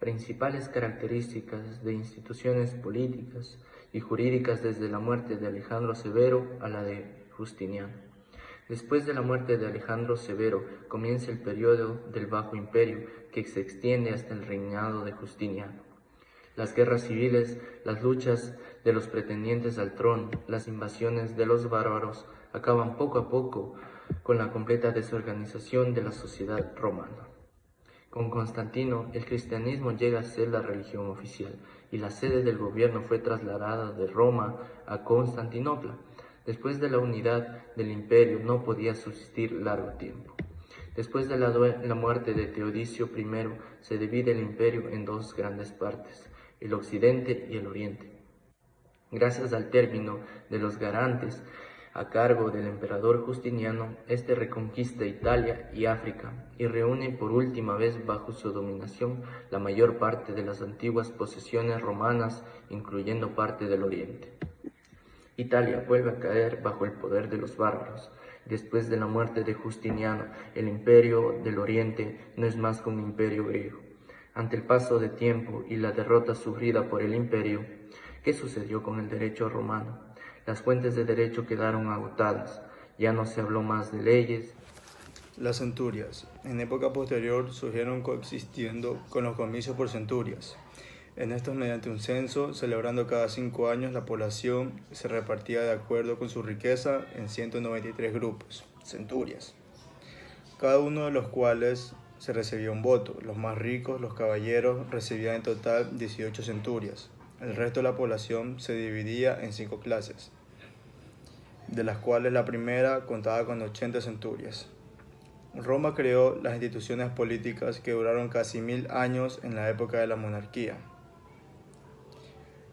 Principales características de instituciones políticas y jurídicas desde la muerte de Alejandro Severo a la de Justiniano. Después de la muerte de Alejandro Severo comienza el periodo del Bajo Imperio, que se extiende hasta el reinado de Justiniano. Las guerras civiles, las luchas de los pretendientes al trono, las invasiones de los bárbaros acaban poco a poco con la completa desorganización de la sociedad romana. Con Constantino, el cristianismo llega a ser la religión oficial y la sede del gobierno fue trasladada de Roma a Constantinopla. Después de la unidad del imperio no podía subsistir largo tiempo. Después de la muerte de Teodosio I, se divide el imperio en dos grandes partes, el occidente y el oriente. Gracias al término de los garantes a cargo del emperador Justiniano, este reconquista Italia y África y reúne por última vez bajo su dominación la mayor parte de las antiguas posesiones romanas, incluyendo parte del oriente. Italia vuelve a caer bajo el poder de los bárbaros. Después de la muerte de Justiniano, el imperio del oriente no es más que un imperio griego. Ante el paso de tiempo y la derrota sufrida por el imperio, ¿qué sucedió con el derecho romano? Las fuentes de derecho quedaron agotadas, ya no se habló más de leyes. Las centurias. En época posterior surgieron coexistiendo con los comicios por centurias. En estos, mediante un censo, celebrando cada 5 años, la población se repartía de acuerdo con su riqueza en 193 grupos, centurias, cada uno de los cuales se recibía un voto. Los más ricos, los caballeros, recibían en total 18 centurias. El resto de la población se dividía en 5 clases, de las cuales la primera contaba con 80 centurias. Roma creó las instituciones políticas que duraron casi 1000 años en la época de la monarquía.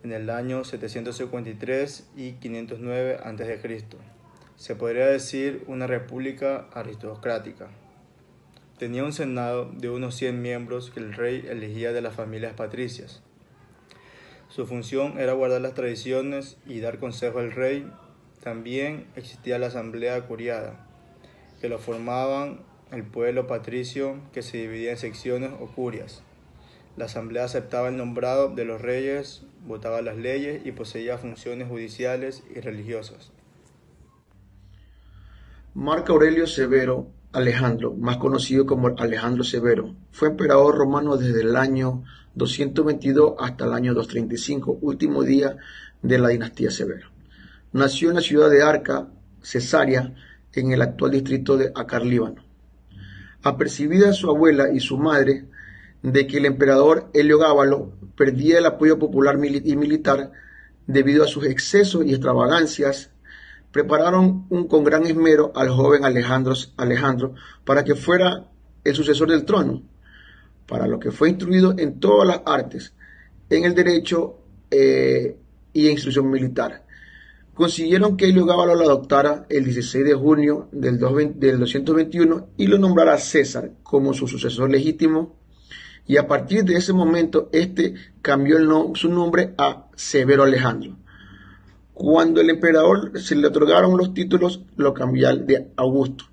En el año 753 y 509 a.C. Se podría decir una república aristocrática. Tenía un senado de unos 100 miembros que el rey elegía de las familias patricias. Su función era guardar las tradiciones y dar consejo al rey. También existía la asamblea curiada, que lo formaban el pueblo patricio, que se dividía en secciones o curias. La asamblea aceptaba el nombrado de los reyes, votaba las leyes y poseía funciones judiciales y religiosas. Marco Aurelio Severo Alejandro, más conocido como Alejandro Severo, fue emperador romano desde el año 222 hasta el año 235, último día de la dinastía Severo. Nació en la ciudad de Arca, Cesarea, en el actual distrito de Acar, Líbano. Apercibida su abuela y su madre de que el emperador Heliogábalo perdía el apoyo popular y militar debido a sus excesos y extravagancias, prepararon con gran esmero al joven Alejandro para que fuera el sucesor del trono, para lo que fue instruido en todas las artes, en el derecho y instrucción militar. Consiguieron que Heliogábalo lo adoptara el 16 de junio del 221 y lo nombrara César como su sucesor legítimo, y a partir de ese momento este cambió su nombre a Severo Alejandro. Cuando el emperador se le otorgaron los títulos, lo cambió al de Augusto.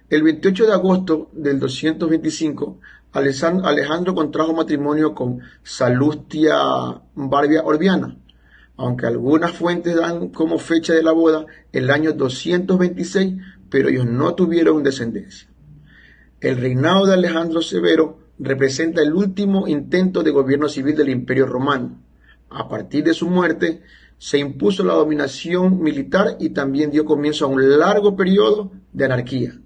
El 28 de agosto del 225, Alejandro contrajo matrimonio con Salustia Barbia Orbiana, aunque algunas fuentes dan como fecha de la boda el año 226, pero ellos no tuvieron descendencia. El reinado de Alejandro Severo representa el último intento de gobierno civil del Imperio Romano. A partir de su muerte, se impuso la dominación militar y también dio comienzo a un largo periodo de anarquía.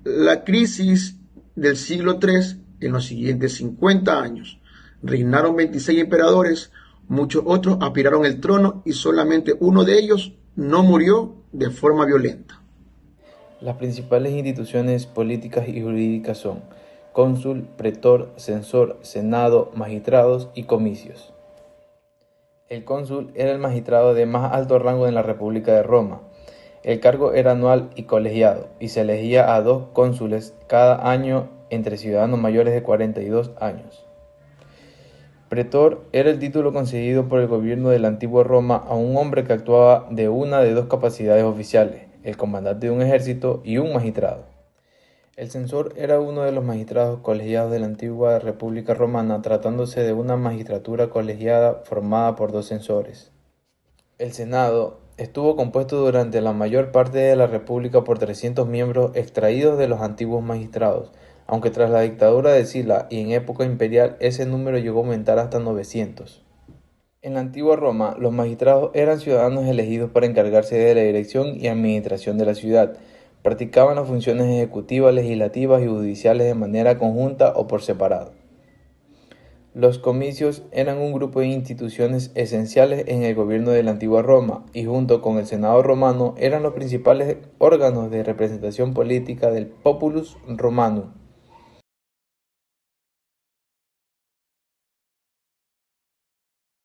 La crisis del siglo III, en los siguientes 50 años, reinaron 26 emperadores, muchos otros aspiraron el trono y solamente uno de ellos no murió de forma violenta. Las principales instituciones políticas y jurídicas son cónsul, pretor, censor, senado, magistrados y comicios. El cónsul era el magistrado de más alto rango en la República de Roma. El cargo era anual y colegiado, y se elegía a 2 cónsules cada año entre ciudadanos mayores de 42 años. Pretor era el título concedido por el gobierno de la antigua Roma a un hombre que actuaba de una de 2 capacidades oficiales, el comandante de un ejército y un magistrado. El censor era uno de los magistrados colegiados de la antigua República Romana, tratándose de una magistratura colegiada formada por dos censores. El Senado estuvo compuesto durante la mayor parte de la República por 300 miembros extraídos de los antiguos magistrados, aunque tras la dictadura de Sila y en época imperial ese número llegó a aumentar hasta 900. En la antigua Roma, los magistrados eran ciudadanos elegidos para encargarse de la dirección y administración de la ciudad. Practicaban las funciones ejecutivas, legislativas y judiciales de manera conjunta o por separado. Los comicios eran un grupo de instituciones esenciales en el gobierno de la antigua Roma y junto con el Senado romano eran los principales órganos de representación política del populus romanum.